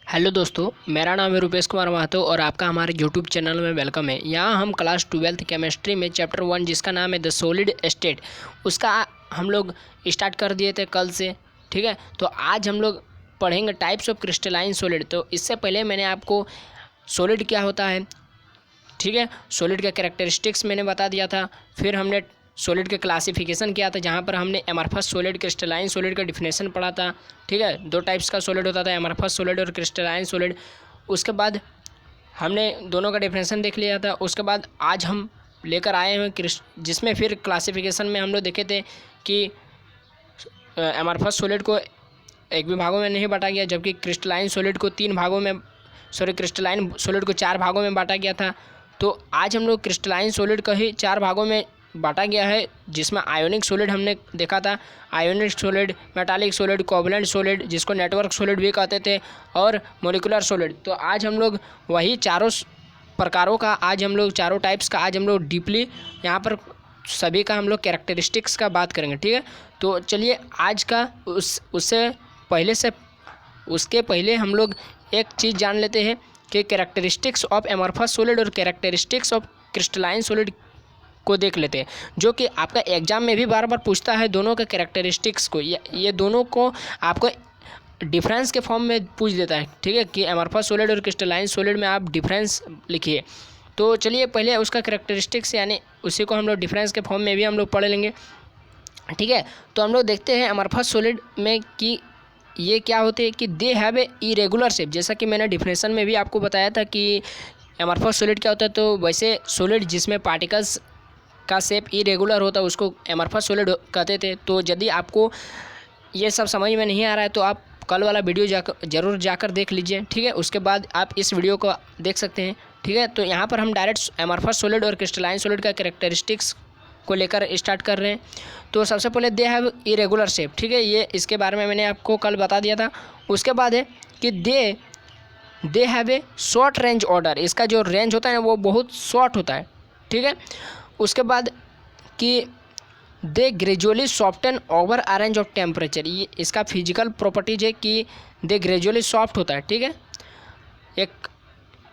Hello दोस्तों, मेरा नाम है रुपेश कुमार महतो और आपका हमारे यूट्यूब चैनल में वेलकम है। यहाँ हम क्लास 12th केमिस्ट्री में चैप्टर 1 जिसका नाम है द सॉलिड स्टेट, उसका हम लोग स्टार्ट कर दिए थे कल से। ठीक है, तो आज हम लोग पढ़ेंगे टाइप्स ऑफ क्रिस्टलाइन सॉलिड। तो इससे पहले मैंने आपको सॉलिड क्या होता है, ठीक है, सॉलिड का कैरेक्टरिस्टिक्स मैंने बता दिया था। फिर हमने सॉलिड का क्लासिफिकेशन किया था, जहाँ पर हमने एमरफस सॉलिड, क्रिस्टलाइन सॉलिड का डिफिनेशन पढ़ा था। ठीक है, दो टाइप्स का सॉलिड होता था, एमरफस सॉलिड और क्रिस्टलाइन सॉलिड। उसके बाद हमने दोनों का डिफिनेशन देख लिया था। उसके बाद आज हम लेकर आए हैं जिसमें फिर क्लासिफिकेशन में हम लोग देखे थे कि एमरफस सॉलिड को एक भी भागों में नहीं बांटा गया, जबकि क्रिस्टलाइन सॉलिड को क्रिस्टलाइन सॉलिड को 4 भागों में बांटा गया था। तो आज हम लोग क्रिस्टलाइन सॉलिड को ही 4 भागों में बांटा गया है, जिसमें आयोनिक सॉलिड हमने देखा था, ionic solid, metallic solid, covalent solid जिसको नेटवर्क सॉलिड भी कहते थे, और मोलिकुलर सॉलिड। तो आज हम लोग वही चारों प्रकारों का, आज हम लोग चारों टाइप्स का आज हम लोग डीपली यहाँ पर सभी का हम लोग कैरेक्टरिस्टिक्स का बात करेंगे। ठीक है, तो चलिए आज का उसके पहले हम लोग एक चीज़ जान लेते हैं कि कैरेक्टरिस्टिक्स ऑफ एमरफस सॉलिड और कैरेक्टरिस्टिक्स ऑफ क्रिस्टलाइन सॉलिड को देख लेते हैं, जो कि आपका एग्जाम में भी बार बार पूछता है। दोनों के कैरेक्टरिस्टिक्स को, ये दोनों को आपको डिफरेंस के फॉर्म में पूछ देता है। ठीक है, कि एमरफस सॉलिड और क्रिस्टलाइन सॉलिड में आप डिफरेंस लिखिए। तो चलिए पहले उसका कैरेक्टरिस्टिक्स यानी उसी को हम लोग डिफरेंस के फॉर्म में भी हम लोग पढ़ लेंगे। ठीक है, तो हम लोग देखते हैं एमरफस सॉलिड में कि ये क्या होते हैं, कि they have a irregular shape. जैसा कि मैंने डिफिनेशन में भी आपको बताया था कि एमरफस सॉलिड क्या होता है, तो वैसे सॉलिड जिसमें पार्टिकल्स का शेप इरेगुलर होता है उसको एमरफस सॉलिड कहते थे। तो यदि आपको ये सब समझ में नहीं आ रहा है तो आप कल वाला वीडियो ज़रूर जाकर देख लीजिए। ठीक है, उसके बाद आप इस वीडियो को देख सकते हैं। ठीक है, तो यहाँ पर हम डायरेक्ट एमरफस सॉलिड और क्रिस्टलाइन सॉलिड का कैरेक्टरिस्टिक्स को लेकर स्टार्ट कर रहे हैं। तो सबसे पहले दे हैव इरेगुलर शेप। ठीक है, ये इसके बारे में मैंने आपको कल बता दिया था। उसके बाद है कि they have a short range order. इसका जो रेंज होता है वो बहुत शॉर्ट होता है। ठीक है, उसके बाद कि they gradually soften over a range of temperature. ये इसका फिजिकल प्रॉपर्टीज है कि दे ग्रेजुअली सॉफ्ट होता है। ठीक है,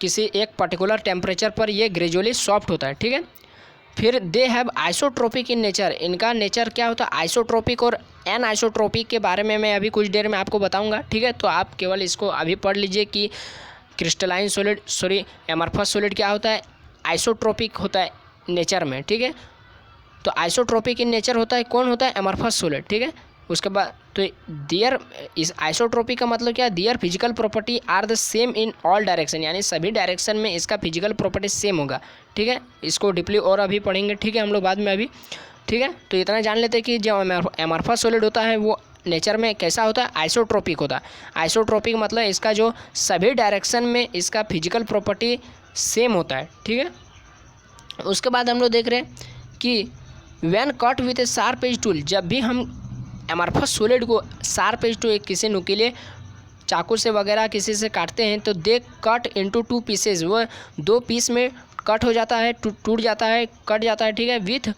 किसी एक पर्टिकुलर टेम्परेचर पर ये ग्रेजुअली सॉफ्ट होता है। ठीक है, फिर they have isotropic in nature. इनका नेचर क्या होता है, आइसोट्रोपिक और एन आइसोट्रोपिक के बारे में मैं अभी कुछ देर में आपको बताऊंगा। ठीक है, तो आप केवल इसको अभी पढ़ लीजिए कि क्रिस्टलाइन सॉलिड एमरफस सॉलिड क्या होता है, आइसोट्रोपिक होता है नेचर में। ठीक है, तो आइसोट्रोपिक इन नेचर होता है, कौन होता है, एमरफस सॉलिड। ठीक है, उसके बाद तो दियर इस आइसोट्रोपिक का मतलब क्या है, their physical property are the same in all direction, यानी सभी डायरेक्शन में इसका फिजिकल प्रॉपर्टी सेम होगा। ठीक है, इसको डीपली और अभी पढ़ेंगे। ठीक है, हम लोग बाद में अभी। ठीक है, तो इतना जान लेते हैं कि जो एमरफस सॉलिड होता है वो नेचर में कैसा होता है, आइसोट्रोपिक होता है। आइसोट्रोपिक मतलब इसका जो सभी डायरेक्शन में इसका फिजिकल प्रॉपर्टी सेम होता है। ठीक है, उसके बाद हम लोग देख रहे हैं कि when cut with a sharp edge tool, जब भी हम एमरफस सॉलिड को शार्प एज टू किसी नुकीले चाकू से वगैरह किसी से काटते हैं तो दे कट इनटू 2 पीसेज, वो 2 पीस में कट हो जाता है, टूट जाता है, कट जाता है। ठीक है, विथ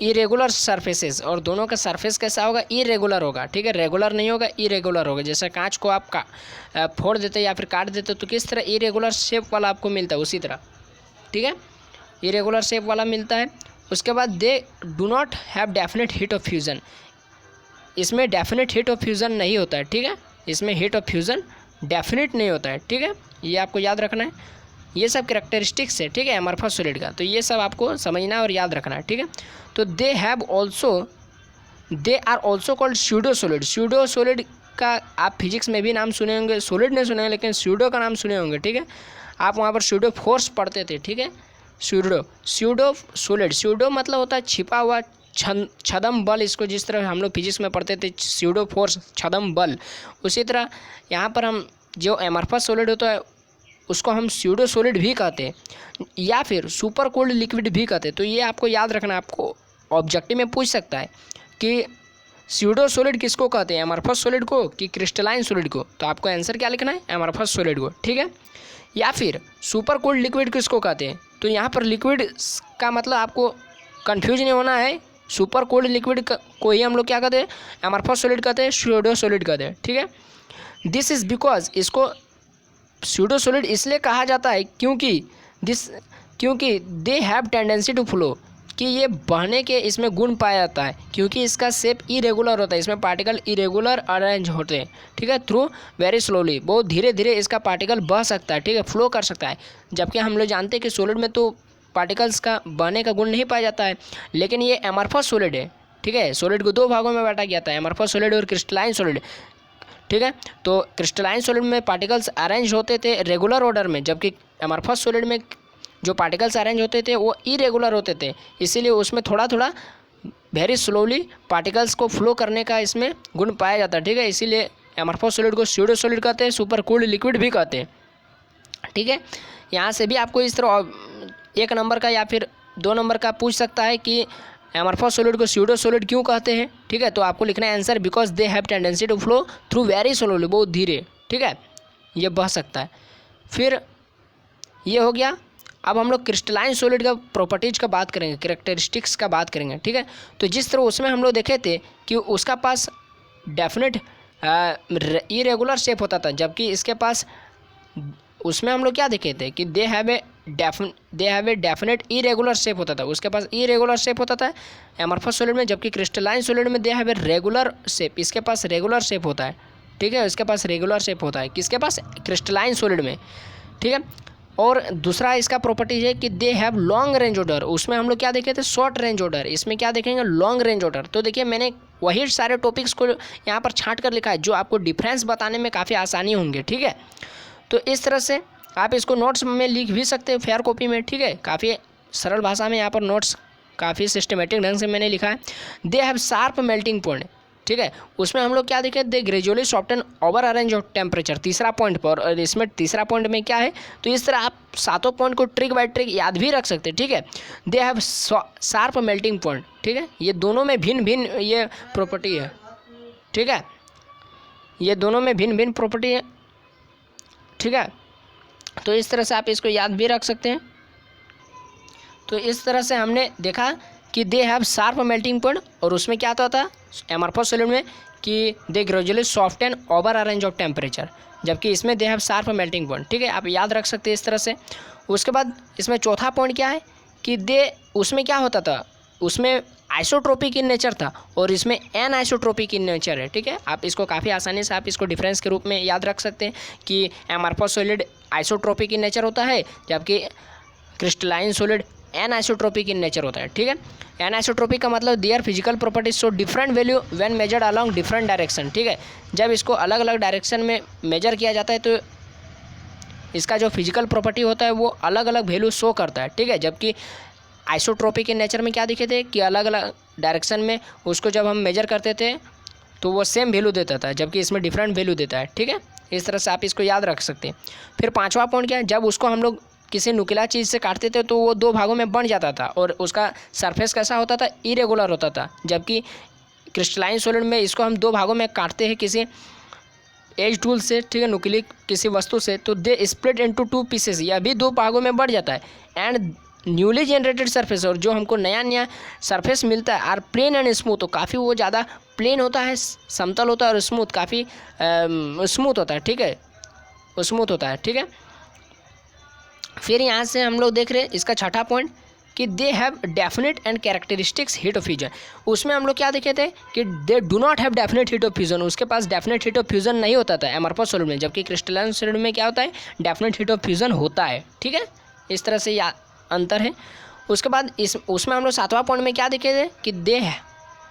इरेगुलर सरफेसेस, और दोनों का सरफेस कैसा होगा, इरेगुलर होगा। ठीक है, रेगुलर नहीं होगा, इरेगुलर होगा। जैसे कांच को आप फोड़ देते या फिर काट देते तो किस तरह इरेगुलर शेप वाला आपको मिलता है, उसी तरह। ठीक है, इरेगुलर शेप वाला मिलता है। उसके बाद they do not have definite heat of fusion. इसमें डेफिनेट हीट ऑफ फ्यूज़न नहीं होता है। ठीक है, इसमें हीट ऑफ फ्यूज़न डेफिनेट नहीं होता है। ठीक है, ये आपको याद रखना है। ये सब कैरेक्टरिस्टिक्स है। ठीक है, एमरफस सॉलिड का, तो ये सब आपको समझना और याद रखना है। ठीक है, तो they are also called pseudo solid. Pseudo solid का आप फिजिक्स में भी नाम सुने होंगे, सॉलिड नहीं सुने होंगे लेकिन स्यूडो का नाम सुने होंगे। ठीक है, आप वहाँ पर स्यूडो फोर्स पढ़ते थे। ठीक है, स्यूडो सॉलिड, स्यूडो मतलब होता है छिपा हुआ छदम बल। इसको जिस तरह हम लोग फिजिक्स में पढ़ते थे स्यूडो फोर्स, छदम बल, उसी तरह यहाँ पर हम जो एमरफस सॉलिड होता है उसको हम स्यूडो सॉलिड भी कहते हैं या फिर सुपर कोल्ड लिक्विड भी कहते हैं। तो ये आपको याद रखना, आपको ऑब्जेक्टिव में पूछ सकता है कि स्यूडो सॉलिड किसको कहते हैं, एमरफस सॉलिड को कि क्रिस्टलाइन सॉलिड को। तो आपको आंसर क्या लिखना है, एमरफस सॉलिड को। ठीक है, या फिर सुपर कोल्ड लिक्विड किसको कहते हैं, तो यहाँ पर लिक्विड का मतलब आपको कंफ्यूज नहीं होना है। सुपर कोल्ड लिक्विड को ही हम लोग क्या कहते हैं, एमरफस सॉलिड कहते हैं, स्यूडो सॉलिड कहते हैं। ठीक है, दिस इज़ बिकॉज इसको स्यूडो सॉलिड इसलिए कहा जाता है क्योंकि they have tendency to flow, कि ये बहने के इसमें गुण पाया जाता है, क्योंकि इसका शेप इरेगुलर होता है, इसमें पार्टिकल इरेगुलर अरेंज होते हैं, ठीक है, थ्रू वेरी स्लोली, बहुत धीरे धीरे इसका पार्टिकल बह सकता है, ठीक है, फ्लो कर सकता है। जबकि हम लोग जानते हैं कि सॉलिड में तो पार्टिकल्स का बहने का गुण नहीं पाया जाता है, लेकिन ये एमरफस सॉलिड है, ठीक है। सॉलिड को दो भागों में बांटा गया था, एमरफस सॉलिड और क्रिस्टलाइन सॉलिड, ठीक है। तो क्रिस्टलाइन सॉलिड में पार्टिकल्स अरेंज होते थे रेगुलर ऑर्डर में, जबकि एमरफस सॉलिड में जो पार्टिकल्स अरेंज होते थे वो इरेगुलर होते थे, इसीलिए उसमें थोड़ा थोड़ा वेरी स्लोली पार्टिकल्स को फ्लो करने का इसमें गुण पाया जाता है, ठीक है। इसीलिए एमरफस सॉलिड को स्यूडो सॉलिड कहते हैं, सुपर कूल्ड लिक्विड भी कहते हैं, ठीक है। यहाँ से भी आपको इस तरह 1 नंबर का या फिर 2 नंबर का पूछ सकता है कि एमरफस सॉलिड को स्यूडो सॉलिड क्यों कहते हैं, ठीक है। तो आपको लिखना है answer because they have tendency to flow through very slowly, बहुत धीरे, ठीक है, ये बह सकता है। फिर ये हो गया। अब हम लोग क्रिस्टलाइन सॉलिड का प्रॉपर्टीज का बात करेंगे, कैरेक्टरिस्टिक्स का बात करेंगे, ठीक है। तो जिस तरह उसमें हम लोग देखे थे कि उसका पास डेफिनेट इरेगुलर शेप होता था, जबकि इसके पास उसमें हम लोग क्या देखे थे कि they have a definite irregular shape होता था, उसके पास इरेगुलर शेप होता था एमरफस सॉलिड में, जबकि क्रिस्टलाइन सॉलिड में they have a regular shape, इसके पास रेगुलर शेप होता है, ठीक है, इसके पास रेगुलर शेप होता है, किसके पास, क्रिस्टलाइन सॉलिड में, ठीक है। और दूसरा इसका प्रॉपर्टीज है कि they have long range order, उसमें हम लोग क्या देखे थे, शॉर्ट रेंज ऑर्डर, इसमें क्या देखेंगे, लॉन्ग रेंज ऑर्डर। तो देखिए मैंने वही सारे टॉपिक्स को यहाँ पर छांट कर लिखा है जो आपको डिफरेंस बताने में काफ़ी आसानी होंगे, ठीक है। तो इस तरह से आप इसको नोट्स में लिख भी सकते हो फेयर कॉपी में, ठीक है, काफ़ी सरल भाषा में यहाँ पर नोट्स काफ़ी सिस्टमेटिक ढंग से मैंने लिखा है। They have sharp melting point, ठीक है, उसमें हम लोग क्या देखे, they gradually soften over a range of temperature, तीसरा पॉइंट पर, और इसमें तीसरा पॉइंट में क्या है, तो इस तरह आप 7 पॉइंट को ट्रिक बाय ट्रिक याद भी रख सकते हैं, ठीक है। They have sharp melting point, ठीक है, ये दोनों में भिन्न भिन्न ये प्रॉपर्टी है, ठीक है, ये दोनों में भिन्न भिन्न प्रॉपर्टी है, ठीक है। तो इस तरह से आप इसको याद भी रख सकते हैं। तो इस तरह से हमने देखा कि they have sharp melting point, और उसमें क्या होता था एमरफस सॉलिड में कि they gradually soften over a range of temperature, जबकि इसमें they have sharp melting point, ठीक है, आप याद रख सकते हैं इस तरह से। उसके बाद इसमें चौथा पॉइंट क्या है कि दे, उसमें क्या होता था, उसमें आइसोट्रोपिक इन नेचर था और इसमें एन आइसोट्रोपिक इन नेचर है, ठीक है। आप इसको काफ़ी आसानी से आप इसको डिफरेंस के रूप में याद रख सकते हैं कि amorphous solid isotropic in nature होता है, जबकि crystalline solid anisotropic in nature होता है, ठीक है। एन आइसोट्रोपिक का मतलब their physical properties show different value when measured along different direction, ठीक है। जब इसको अलग अलग डायरेक्शन में मेजर किया जाता है तो इसका जो फिजिकल प्रॉपर्टी होता है वो अलग अलग वैल्यू शो करता है, ठीक है। जबकि आइसोट्रोपिक इन नेचर में क्या दिखे थे कि अलग अलग डायरेक्शन में उसको जब हम मेजर करते थे तो वो सेम वैल्यू देता था, जबकि इसमें डिफरेंट वैल्यू देता है, ठीक है। इस तरह से आप इसको याद रख सकते हैं। फिर 5वां पॉइंट क्या है, जब उसको हम लोग किसी नुकीला चीज़ से काटते थे तो वो 2 भागों में बंट जाता था और उसका सरफेस कैसा होता था, इरेगुलर होता था, जबकि क्रिस्टलाइन सॉलिड में इसको हम 2 भागों में काटते हैं किसी एज टूल से, ठीक है, नुकीली किसी वस्तु से, तो दे स्प्लिट इनटू 2 पीसेस, यह भी 2 भागों में बढ़ जाता है। एंड न्यूली जनरेटेड सरफेस, और जो हमको नया नया सरफेस मिलता है आर प्लेन एंड स्मूथ, तो काफ़ी वो ज़्यादा प्लेन होता है, समतल होता है और स्मूथ, काफ़ी स्मूथ होता है, ठीक है, स्मूथ होता है, ठीक है। फिर यहाँ से हम लोग देख रहे हैं इसका 6ठा पॉइंट कि they have definite and characteristics heat of fusion. उसमें हम लोग क्या देखे थे कि they do not have definite heat of fusion, उसके पास डेफिनेट हीट ऑफ फ्यूजन नहीं होता था एमरफस सॉलिड में, जबकि क्रिस्टलाइन सॉलिड में क्या होता है, डेफिनेट हीट ऑफ फ्यूजन होता है, ठीक है। इस तरह से यह अंतर है। उसके बाद उसमें हम लोग 7वां पॉइंट में क्या देखे थे कि they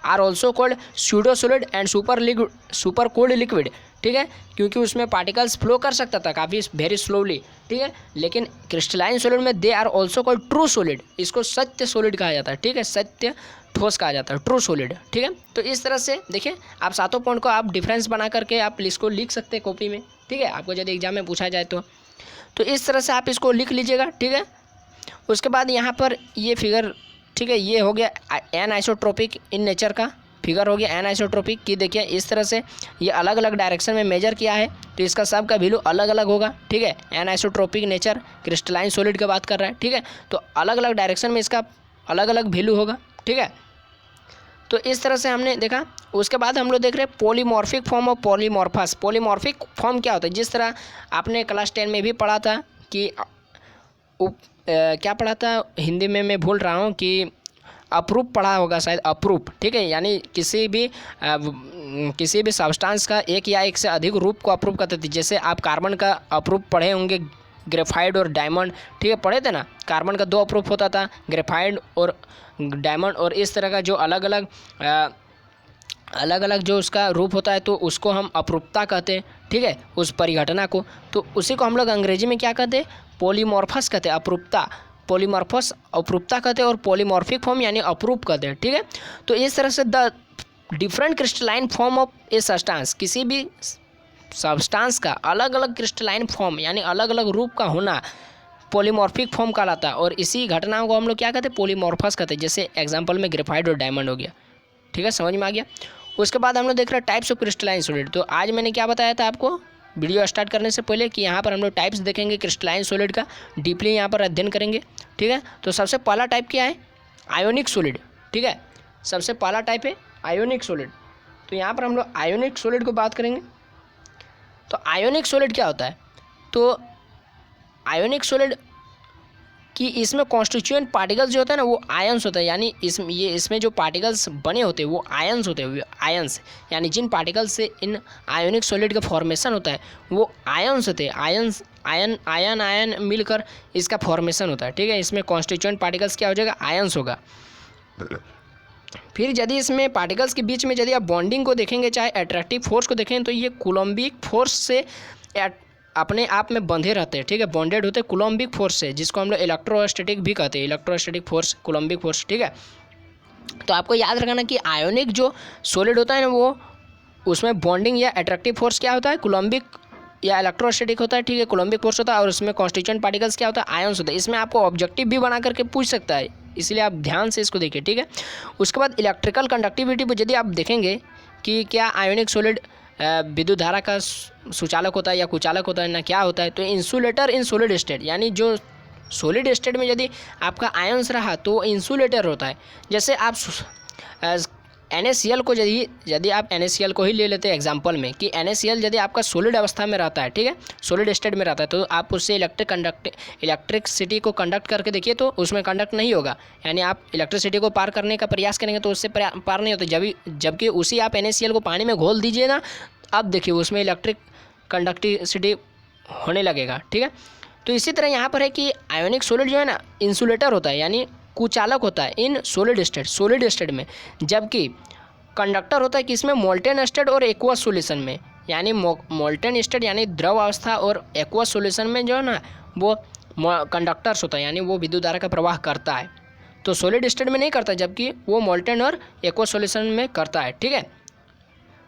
are also called pseudo solid and super cold liquid, ठीक है, क्योंकि उसमें पार्टिकल्स फ्लो कर सकता था काफ़ी वेरी स्लोली, ठीक है। लेकिन क्रिस्टलाइन सॉलिड में they are also called true solid, इसको सत्य सॉलिड कहा जाता है, ठीक है, सत्य ठोस कहा जाता है, ट्रू सॉलिड, ठीक है। तो इस तरह से देखिए आप 7 पॉइंट को आप डिफरेंस बना करके आप इसको लिख सकते हैं कॉपी में, ठीक है, आपको यदि एग्जाम में पूछा जाए तो इस तरह से आप इसको लिख लीजिएगा, ठीक है। उसके बाद यहाँ पर ये फिगर, ठीक है, ये हो गया एन आइसोट्रोपिक इन नेचर का फिगर हो गया एन आइसोट्रोपिक की। देखिए इस तरह से ये अलग अलग डायरेक्शन में मेजर किया है तो इसका सब का वैल्यू अलग अलग होगा, ठीक है। Anisotropic nature crystalline solid की बात कर रहा है, ठीक है, तो अलग अलग डायरेक्शन में इसका अलग अलग वैल्यू होगा, ठीक है। तो इस तरह से हमने देखा। उसके बाद हम लोग देख रहे हैं पॉलीमॉर्फिक फॉर्म और पॉलीमॉर्फस। पॉलीमॉर्फिक फॉर्म क्या होता है, जिस तरह आपने क्लास 10 में भी पढ़ा था कि क्या पढ़ा था हिंदी में, मैं भूल रहा हूँ, कि अप्रूप पढ़ा होगा शायद, अप्रूप, ठीक है, यानी किसी भी सब्सटेंस का एक या एक से अधिक रूप को अप्रूप करते थे। जैसे आप कार्बन का अप्रूप पढ़े होंगे, ग्रेफाइट और डायमंड, ठीक है, पढ़े थे ना। कार्बन का 2 अप्रूप होता था, ग्रेफाइट और डायमंड, और इस तरह का जो अलग अलग जो उसका रूप होता है तो उसको हम अप्रूपता कहते हैं, ठीक है, उस परिघटना को। तो उसी को हम लोग अंग्रेजी में क्या कहते हैं, पॉलीमॉर्फस कहते हैं, अप्रूपता। पॉलीमॉर्फस अप्रूपता कहते हैं और पॉलीमॉर्फिक फॉर्म यानी अप्रूप कहते हैं, ठीक है। तो इस तरह से the different crystalline form of a substance, किसी भी सब्सटेंस का अलग अलग क्रिस्टलाइन फॉर्म यानी अलग अलग रूप का होना पॉलीमॉर्फिक फॉर्म कहलाता है। और इसी घटनाओं को हम लोग क्या कहते हैं, पॉलीमॉर्फस कहते हैं। जैसे एग्जांपल में ग्रेफाइट और डायमंड हो गया, ठीक है, समझ में आ गया। उसके बाद हम लोग देख रहे हैं टाइप्स ऑफ क्रिस्टलाइन सॉलिड। तो आज मैंने क्या बताया था आपको वीडियो स्टार्ट करने से पहले कि यहाँ पर हम लोग टाइप्स देखेंगे क्रिस्टलाइन सॉलिड का, डीपली यहाँ पर अध्ययन करेंगे, ठीक है। तो सबसे पहला टाइप क्या है, आयोनिक सॉलिड, ठीक है, सबसे पहला टाइप है आयोनिक सॉलिड। तो यहाँ पर हम लोग आयोनिक सॉलिड को बात करेंगे। तो आयोनिक सॉलिड क्या होता है, तो आयोनिक सॉलिड कि इसमें कॉन्स्टिट्यूएंट पार्टिकल्स जो होता है ना वो आयंस होता है, यानी इसमें जो पार्टिकल्स बने होते हैं वो आयंस होते हैं। आयंस यानी जिन पार्टिकल्स से इन आयोनिक सॉलिड का फॉर्मेशन होता है वो आयंस होते हैं। आयन मिलकर इसका फॉर्मेशन होता है, ठीक है। इसमें कॉन्स्टिट्यूएंट पार्टिकल्स क्या हो जाएगा, आयंस होगा। फिर यदि इसमें पार्टिकल्स के बीच में यदि आप बॉन्डिंग को देखेंगे, चाहे अट्रैक्टिव फोर्स को देखें, तो ये कूलम्बिक फोर्स से अपने आप में बंधे रहते हैं, ठीक है, बॉन्डेड होते हैं कूलम्बिक फोर्स से, जिसको हम लोग इलेक्ट्रोस्टैटिक भी कहते हैं, इलेक्ट्रोस्टैटिक फोर्स, कूलम्बिक फोर्स, ठीक है। तो आपको याद रखना कि आयोनिक जो सॉलिड होता है ना वो उसमें बॉन्डिंग या अट्रैक्टिव फोर्स क्या होता है, कूलम्बिक या इलेक्ट्रोस्टैटिक होता है, ठीक है, कूलम्बिक फोर्स होता है। और उसमें कॉन्स्टिट्यूएंट पार्टिकल्स क्या होता है, आयंस होता है। इसमें आपको ऑब्जेक्टिव भी बना करके पूछ सकता है, इसलिए आप ध्यान से इसको देखिए, ठीक है। उसके बाद इलेक्ट्रिकल कंडक्टिविटी पर यदि आप देखेंगे कि क्या आयोनिक सॉलिड विद्युत धारा का सुचालक होता है या कुचालक होता है ना, क्या होता है, तो इंसुलेटर इन सॉलिड स्टेट, यानी जो सॉलिड स्टेट में यदि आपका आयंस रहा तो वो इंसुलेटर होता है। जैसे आप NaCl को यदि आप NaCl को ही ले लेते हैं एग्जांपल में कि NaCl यदि आपका सॉलिड अवस्था में रहता है, ठीक है, सॉलिड स्टेट में रहता है, तो आप उससे इलेक्ट्रिसिटी को कंडक्ट करके देखिए तो उसमें कंडक्ट नहीं होगा, यानी आप इलेक्ट्रिसिटी को पार करने का प्रयास करेंगे तो उससे पार नहीं होता। जबकि उसी आप NaCl को पानी में घोल दीजिए ना, अब देखिए उसमें इलेक्ट्रिक कंडक्टिविटी होने लगेगा, ठीक है। तो इसी तरह यहाँ पर है कि आयोनिक सॉलिड जो है ना इंसुलेटर होता है, यानी कुचालक होता है इन सॉलिड स्टेट में, जबकि कंडक्टर होता है कि इसमें मोल्टेन स्टेट और एक्वस सॉल्यूशन में, यानी मोल्टेन स्टेट यानी द्रव अवस्था और एक्वस सॉल्यूशन में जो है ना वो कंडक्टर्स होता है, यानी वो विद्युत धारा का प्रवाह करता है। तो सॉलिड स्टेट में नहीं करता, जबकि वो मोल्टेन और एक्वस सॉल्यूशन में करता है, ठीक है।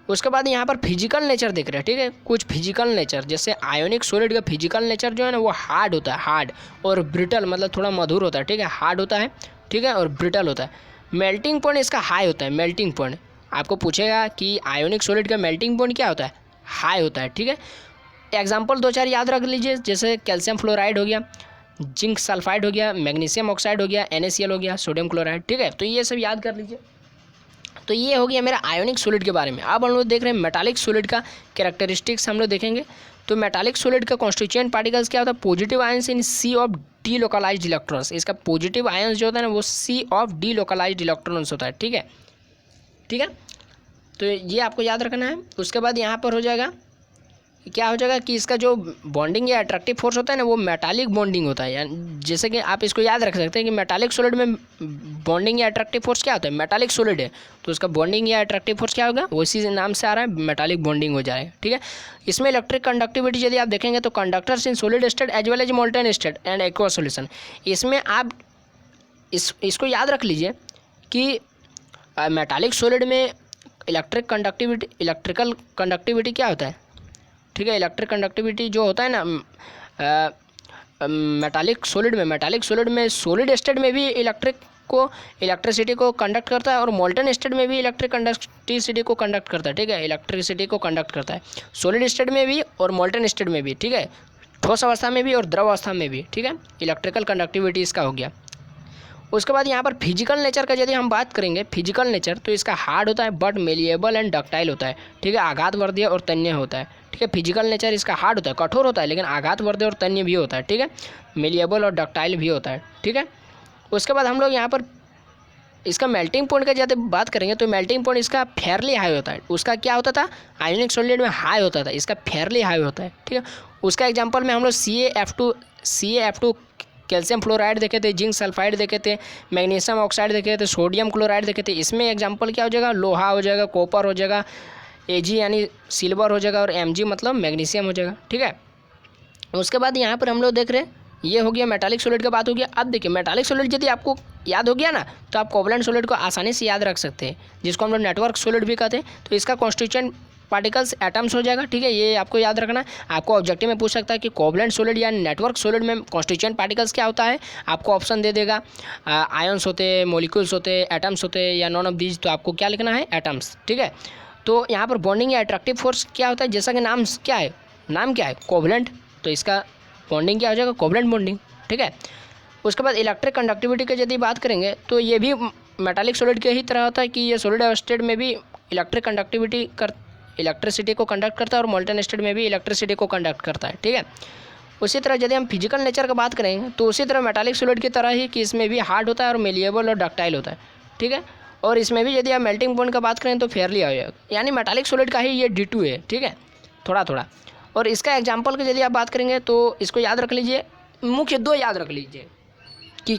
उसके बाद यहाँ पर फिजिकल नेचर देख रहे हैं, ठीक है, कुछ फिजिकल नेचर, जैसे आयोनिक सॉलिड का फिजिकल नेचर जो है ना वो हार्ड होता है, हार्ड और ब्रिटल, मतलब थोड़ा मधुर होता है, ठीक है, हार्ड होता है, ठीक है, और ब्रिटल होता है। मेल्टिंग पॉइंट इसका हाई होता है, मेल्टिंग पॉइंट आपको पूछेगा कि आयोनिक सॉलिड का मेल्टिंग पॉइंट क्या होता है, हाई होता है, ठीक है। एग्जाम्पल 2-4 याद रख लीजिए, जैसे कैल्शियम फ्लोराइड हो गया, जिंक सल्फाइड हो गया, मैग्नीशियम ऑक्साइड हो गया, NaCl हो गया, सोडियम क्लोराइड, ठीक है। तो ये सब याद कर लीजिए। तो ये हो गया मेरा आयोनिक सॉलिड के बारे में। अब हम लोग देख रहे हैं मेटालिक सॉलिड का कैरेक्टरिस्टिक्स हम लोग देखेंगे। तो मेटालिक सॉलिड का कॉन्स्टिट्यूएंट पार्टिकल्स क्या होता है, positive ions in sea of delocalized electrons. इसका पॉजिटिव आयंस जो होता है ना वो sea of delocalized electrons होता है, ठीक है, ठीक है। तो ये आपको याद रखना है। उसके बाद यहाँ पर हो जाएगा क्या हो जाएगा कि इसका जो बॉन्डिंग या अट्रैक्टिव फोर्स होता है ना वो मेटालिक बॉन्डिंग होता है, यानी जैसे कि आप इसको याद रख सकते हैं कि मेटालिक सॉलिड में बॉन्डिंग या अट्रैक्टिव फोर्स क्या होता है, मेटालिक सॉलिड है तो उसका बॉन्डिंग या अट्रैक्टिव फोर्स क्या होगा, उसी नाम से आ रहा है, मेटालिक बॉन्डिंग हो जाएगा, ठीक है। इसमें इलेक्ट्रिक कंडक्टिविटी यदि आप देखेंगे तो conductors in solid state as well as molten state and aqueous solution, इसमें आप इसको याद रख लीजिए कि मेटालिक सॉलिड में इलेक्ट्रिकल कंडक्टिविटी क्या होता है, ठीक है। इलेक्ट्रिक कंडक्टिविटी जो होता है ना मेटालिक सॉलिड में सॉलिड स्टेट में भी इलेक्ट्रिसिटी को कंडक्ट करता है और मोल्टन स्टेट में भी इलेक्ट्रिक कंडक्टिविटी को कंडक्ट करता है, ठीक है, इलेक्ट्रिसिटी को कंडक्ट करता है सॉलिड स्टेट में भी और मोल्टन स्टेट में भी, ठीक है, ठोस अवस्था में भी और द्रव अवस्था में भी, ठीक है। इलेक्ट्रिकल कंडक्टिविटी इसका हो गया। उसके बाद यहाँ पर फिजिकल नेचर का यदि हम बात करेंगे, फिजिकल नेचर, तो इसका हार्ड होता है बट मेलिएबल एंड डक्टाइल होता है, ठीक है, आघातवर्धीय और तन्य होता है, ठीक है। फिजिकल नेचर इसका हार्ड होता है, कठोर होता है, लेकिन आघातवर्धीय और तन्य भी होता है, ठीक है, मेलिएबल और डक्टाइल भी होता है, ठीक है। उसके बाद हम लोग यहाँ पर इसका मेल्टिंग पॉइंट का जब बात करेंगे तो मेल्टिंग पॉइंट इसका फेयरली हाई होता है। उसका क्या होता था, आयोनिक सॉलिड में हाई होता था, इसका फेयरली हाई होता है, ठीक है। उसका एग्जांपल में हम लोग CaF2 कैल्शियम फ्लोराइड देखे थे, जिंक सल्फाइड देखे थे, मैग्नीशियम ऑक्साइड देखे थे, सोडियम क्लोराइड देखे थे। इसमें एग्जांपल क्या हो जाएगा, लोहा हो जाएगा, कॉपर हो जाएगा, Ag यानी सिल्वर हो जाएगा, और Mg मतलब मैग्नीशियम हो जाएगा, ठीक है। उसके बाद यहाँ पर हम लोग देख रहे हैं, ये हो गया मेटालिक सॉलिड का बात हो गया। अब देखिए मेटालिक सॉलिड यदि आपको याद हो गया ना, तो आप कोवलेंट सॉलिड को आसानी से याद रख सकते हैं, जिसको हम लोग नेटवर्क सॉलिड भी कहते हैं। तो इसका कॉन्स्टिट्यूएंट पार्टिकल्स एटम्स हो जाएगा, ठीक है, ये आपको याद रखना है। आपको ऑब्जेक्टिव में पूछ सकता है कि कोवलेंट सॉलिड या नेटवर्क सॉलिड में कॉन्स्टिट्यूएंट पार्टिकल्स क्या होता है, आपको ऑप्शन दे देगा, आयंस होते हैं, मोलिक्यूल्स होते हैं, एटम्स होते हैं, या नॉन ऑफ दीज। तो आपको क्या लिखना है, एटम्स, ठीक है। तो यहाँ पर बॉन्डिंग या अट्रैक्टिव फोर्स क्या होता है, जैसा कि नाम क्या है कोवलेंट, तो इसका बॉन्डिंग क्या हो जाएगा, कोवलेंट बॉन्डिंग, ठीक है। उसके बाद इलेक्ट्रिक कंडक्टिविटी की यदि बात करेंगे तो ये भी मेटालिक सॉलिड के ही तरह होता है कि ये सॉलिड स्टेट में भी इलेक्ट्रिसिटी को कंडक्ट करता है, और मोल्टन स्टेट में भी इलेक्ट्रिसिटी को कंडक्ट करता है, ठीक है। उसी तरह यदि हम फिजिकल नेचर का बात करेंगे तो उसी तरह मेटालिक सॉलिड की तरह ही कि इसमें भी हार्ड होता है और मेलिएबल और डक्टाइल होता है, ठीक है। और इसमें भी यदि आप मेल्टिंग पॉइंट का बात करें तो फेयरली आ जाएगा, यानी मेटालिक सॉलिड का ही ये D2 है, ठीक है, थोड़ा थोड़ा। और इसका एग्जाम्पल की यदि आप बात करेंगे तो इसको याद रख लीजिए, मुख्य दो याद रख लीजिए कि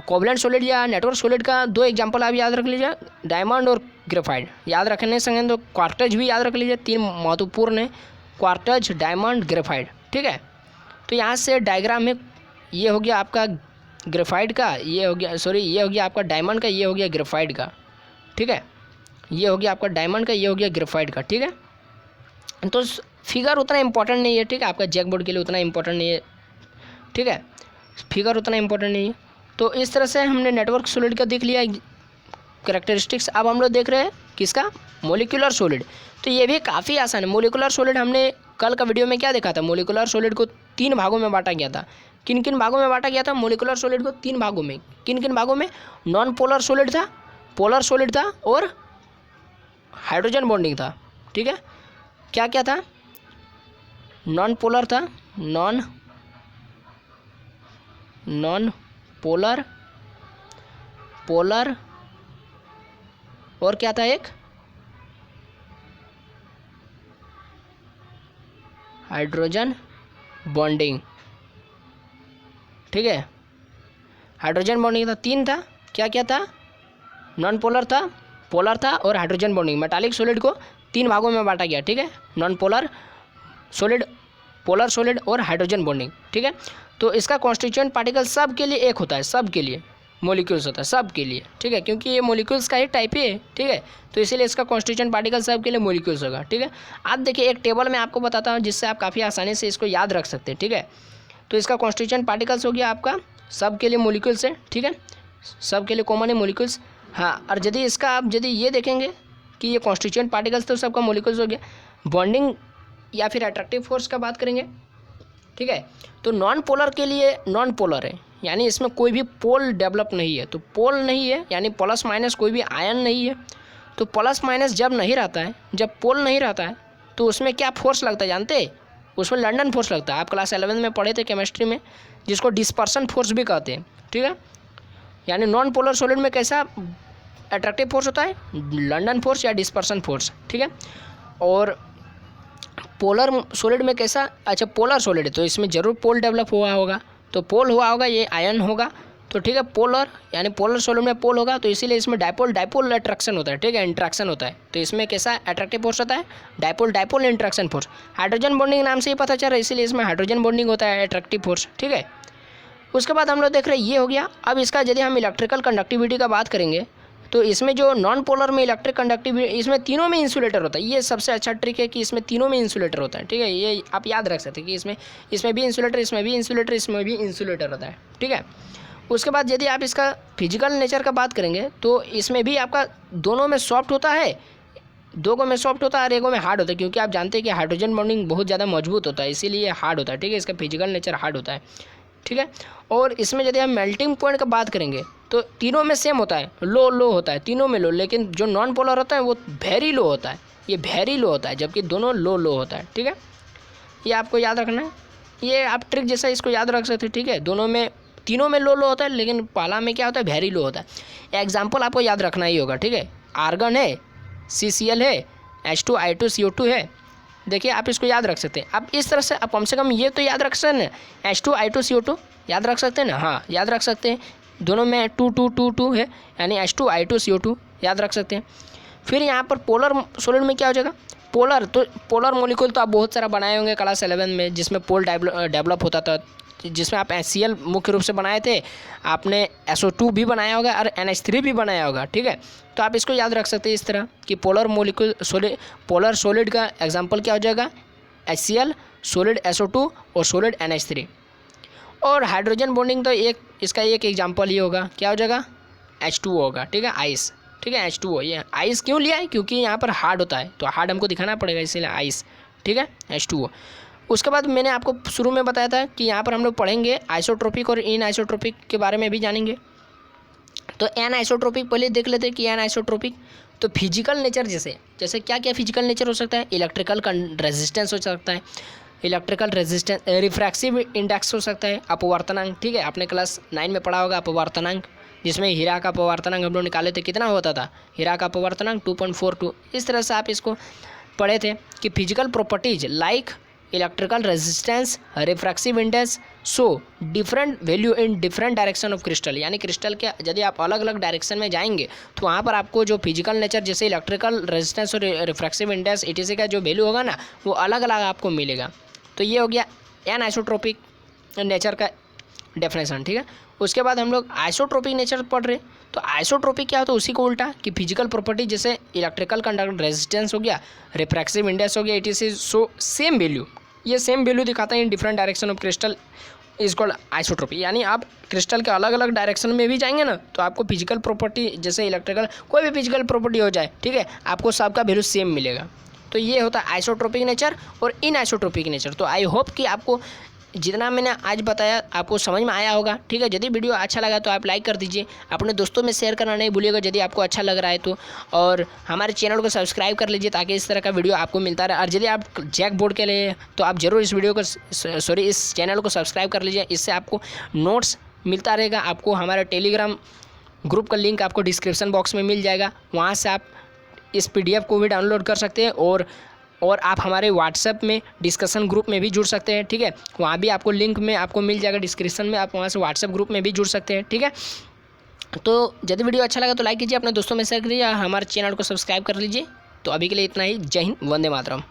कोवलेंट सॉलिड या नेटवर्क सॉलिड का दो एग्जांपल आप याद रख लीजिए, डायमंड और ग्रेफाइट। याद रखने संगे तो क्वार्टज भी याद रख लीजिए, तीन महत्वपूर्ण है, क्वार्टज, डायमंड, ग्रेफाइट, ठीक है। तो यहाँ से डायग्राम में ये हो गया आपका ग्रेफाइट का, ये हो गया आपका डायमंड का, ये हो गया ग्रेफाइट का, ठीक है। ये हो गया आपका डायमंड का, ये हो गया ग्रेफाइट का, ठीक है। तो फिगर उतना इंपॉर्टेंट नहीं है, ठीक है, आपका जैक बोर्ड के लिए उतना इंपॉर्टेंट नहीं है, ठीक है, फिगर उतना इंपॉर्टेंट नहीं है। तो इस तरह से हमने नेटवर्क सॉलिड का देख लिया कैरेक्टरिस्टिक्स। अब हम लोग देख रहे हैं किसका, मोलिकुलर सॉलिड। तो ये भी काफ़ी आसान है। मोलिकुलर सॉलिड हमने कल का वीडियो में क्या देखा था, मोलिकुलर सॉलिड को 3 भागों में बांटा गया था। किन किन भागों में बांटा गया था मोलिकुलर सॉलिड को, 3 भागों में। किन किन भागों में, नॉन पोलर सॉलिड था, पोलर सॉलिड था, और हाइड्रोजन बॉन्डिंग था, ठीक है। क्या क्या था, नॉन पोलर था, नॉन पोलर, पोलर, और क्या था एक, हाइड्रोजन बॉन्डिंग, ठीक है। हाइड्रोजन बॉन्डिंग था, 3 था, क्या क्या था, नॉन पोलर था, पोलर था, और हाइड्रोजन बॉन्डिंग। मेटालिक सॉलिड को 3 भागों में बांटा गया, ठीक है, non polar solid, polar solid और हाइड्रोजन बॉन्डिंग, ठीक है। तो इसका कॉन्स्टिट्यूएंट पार्टिकल सब के लिए एक होता है, सब के लिए मोलिक्यूल्स होता है, सब के लिए, ठीक है, क्योंकि ये मोलिक्यूल्स का ही टाइप ही है, ठीक है। तो इसीलिए इसका कॉन्स्टिट्यूएंट पार्टिकल सब के लिए मोलिक्यूल्स होगा, ठीक है। आप देखिए एक टेबल में आपको बताता हूँ जिससे आप काफ़ी आसानी से इसको याद रख सकते हैं, ठीक है। तो इसका कॉन्स्टिट्यूएंट पार्टिकल्स हो गया आपका सब के लिए मोलिक्यूल्स है, ठीक है, सब के लिए कॉमन है मोलिक्यूल्स। हाँ, और यदि इसका आप यदि ये देखेंगे कि ये कॉन्स्टिट्यूएंट पार्टिकल्स तो सबका मोलिक्यूल्स हो गया। बॉन्डिंग या फिर अट्रैक्टिव फोर्स का बात करेंगे, ठीक है, तो नॉन पोलर के लिए नॉन पोलर है, यानी इसमें कोई भी पोल डेवलप नहीं है। तो पोल नहीं है यानी प्लस माइनस कोई भी आयन नहीं है। तो प्लस माइनस जब नहीं रहता है, जब पोल नहीं रहता है, तो उसमें क्या फोर्स लगता है जानते हैं, उसमें लंडन फोर्स लगता है। आप क्लास 11 में पढ़े थे केमिस्ट्री में, जिसको डिस्पर्सन फोर्स भी कहते हैं, ठीक है। यानी नॉन पोलर सॉलिड में कैसा अट्रैक्टिव फोर्स होता है, लंडन फोर्स या डिस्पर्सन फोर्स, ठीक है। और पोलर सॉलिड में कैसा, अच्छा पोलर सॉलिड है तो इसमें जरूर पोल डेवलप हुआ होगा, तो पोल हुआ होगा, ये आयन होगा, तो ठीक है। पोलर यानी पोलर सॉलिड में पोल होगा, तो इसीलिए इसमें डायपोल अट्रैक्शन होता है, ठीक है, इंट्रैक्शन होता है। तो इसमें कैसा अट्रैक्टिव फोर्स होता है, dipole interaction force. Hydrogen bonding नाम से ही पता चल रहा है, इसीलिए इसमें हाइड्रोजन बॉन्डिंग होता है, अट्रैक्टिव फोर्स, ठीक है। उसके बाद हम लोग देख रहे हैं ये हो गया। अब इसका यदि हम इलेक्ट्रिकल कंडक्टिविटी का बात करेंगे तो इसमें जो नॉन पोलर में इलेक्ट्रिक कंडक्टिविटी, इसमें तीनों में इंसुलेटर होता है। ये सबसे अच्छा ट्रिक है कि इसमें तीनों में इंसुलेटर होता है, ठीक है। ये आप याद रख सकते हैं कि इसमें भी इंसुलेटर, इसमें भी इंसुलेटर, इसमें भी इंसुलेटर होता है, ठीक है। उसके बाद यदि आप इसका फिजिकल नेचर का बात करेंगे तो इसमें भी आपका दोनों में सॉफ्ट होता है, 2 में सॉफ्ट होता है और 1 में हार्ड होता है, क्योंकि आप जानते हैं कि हाइड्रोजन बॉन्डिंग बहुत ज़्यादा मजबूत होता है, इसीलिए हार्ड होता है, ठीक है। इसका फिजिकल नेचर हार्ड होता है, ठीक है। और इसमें यदि हम मेल्टिंग पॉइंट का बात करेंगे तो तीनों में सेम होता है, लो लो होता है, तीनों में लो, लेकिन जो नॉन पोलर होता है वो वेरी लो होता है, ये वेरी लो होता है, जबकि दोनों लो लो होता है, ठीक है। ये आपको याद रखना है, ये आप ट्रिक जैसा इसको याद रख सकते हैं, ठीक है। दोनों में तीनों में लो लो होता है, लेकिन पहला में क्या होता है, वेरी लो होता है। एग्जाम्पल आपको याद रखना ही होगा, ठीक है। आर्गन है, CCl है, H2I2CO2 है। देखिए आप इसको याद रख सकते हैं। अब इस तरह से आप कम से कम ये तो याद रख सकते हैं, H2I2CO2 याद रख सकते हैं ना, हाँ याद रख सकते हैं। दोनों में 2 है, यानी H2I2CO2 याद रख सकते हैं। फिर यहाँ पर पोलर सॉलिड में क्या हो जाएगा, पोलर मोलिक्यूल तो आप बहुत सारा बनाए होंगे क्लास 11 में, जिसमें पोल डेवलप होता था, जिसमें आप HCl मुख्य रूप से बनाए थे, आपने SO2 भी बनाया होगा और NH3 भी बनाया होगा, ठीक है। तो आप इसको याद रख सकते हैं इस तरह कि पोलर मोलिक्यूल पोलर सॉलिड का एग्जांपल क्या हो जाएगा, HCl, सॉलिड SO2 और सॉलिड NH3। और हाइड्रोजन बॉन्डिंग तो इसका एक एग्जांपल ही होगा, क्या हो जाएगा, H2O होगा, ठीक है, आइस, ठीक है, H2O। ये आइस क्यों लिया है, क्योंकि यहाँ पर हार्ड होता है, तो हार्ड हमको दिखाना पड़ेगा, इसीलिए आइस, ठीक है, H2O। उसके बाद मैंने आपको शुरू में बताया था कि यहाँ पर हम लोग पढ़ेंगे आइसोट्रोपिक और इन आइसोट्रोपिक के बारे में भी जानेंगे। तो एन आइसोट्रोपिक पहले देख लेते हैं कि एन आइसोट्रोपिक तो फिजिकल नेचर जैसे क्या क्या फिजिकल नेचर हो सकता है, इलेक्ट्रिकल रेजिस्टेंस हो सकता है, इलेक्ट्रिकल रेजिस्टेंस, रिफ्रैक्टिव इंडेक्स हो सकता है, अपवर्तनांक, ठीक है, आपने क्लास 9 में पढ़ा होगा अपवर्तनांक, जिसमें हीरा का अपवर्तनांक हम लोग निकाले थे, कितना होता था हीरा का अपवर्तनांक 2.42। इस तरह से आप इसको पढ़े थे कि physical properties like electrical resistance, refractive index so different value in different direction of crystal, यानी क्रिस्टल के यदि आप अलग अलग डायरेक्शन में जाएंगे तो वहाँ पर आपको जो फिजिकल नेचर जैसे इलेक्ट्रिकल रेजिस्टेंस और रिफ्रैक्टिव इंडेक्स etc का जो वैल्यू होगा ना वो अलग अलग आपको मिलेगा। तो ये हो गया एन आइसोट्रोपिक नेचर का डेफिनेशन, ठीक है। उसके बाद हम लोग आइसोट्रोपिक नेचर पढ़ रहे। तो आइसोट्रोपिक क्या होता है, उसी को उल्टा कि फिजिकल प्रॉपर्टी जैसे इलेक्ट्रिकल कंडक्ट रेजिस्टेंस हो गया, रिफ्रैक्टिव इंडेक्स हो गया etc, सो सेम वैल्यू, ये सेम वैल्यू दिखाता है in different direction of crystal is called isotropic. यानी आप क्रिस्टल के अलग अलग डायरेक्शन में भी जाएंगे ना तो आपको फिजिकल प्रॉपर्टी जैसे इलेक्ट्रिकल कोई भी फिजिकल प्रॉपर्टी हो जाए, ठीक है, आपको सबका वैल्यू सेम मिलेगा। तो ये होता है आइसोट्रोपिक नेचर और इन आइसोट्रोपिक नेचर। तो आई होप कि आपको जितना मैंने आज बताया आपको समझ में आया होगा, ठीक है। यदि वीडियो अच्छा लगा तो आप लाइक कर दीजिए, अपने दोस्तों में शेयर करना नहीं भूलिएगा यदि आपको अच्छा लग रहा है तो, और हमारे चैनल को सब्सक्राइब कर लीजिए ताकि इस तरह का वीडियो आपको मिलता रहे। और यदि आप जैक बोर्ड के लिए तो आप जरूर इस वीडियो को इस चैनल को सब्सक्राइब कर लीजिए, इससे आपको नोट्स मिलता रहेगा। आपको हमारा टेलीग्राम ग्रुप का लिंक आपको डिस्क्रिप्शन बॉक्स में मिल जाएगा, वहाँ से आप इस PDF को भी डाउनलोड कर सकते हैं और आप हमारे व्हाट्सएप में डिस्कशन ग्रुप में भी जुड़ सकते हैं, ठीक है। वहाँ भी आपको लिंक में आपको मिल जाएगा डिस्क्रिप्शन में, आप वहाँ से व्हाट्सएप ग्रुप में भी जुड़ सकते हैं, ठीक है। तो यदि वीडियो अच्छा लगा तो लाइक कीजिए, अपने दोस्तों में शेयर कीजिए, हमारे चैनल को सब्सक्राइब कर लीजिए। तो अभी के लिए इतना ही, जय हिंद, वंदे मातरम।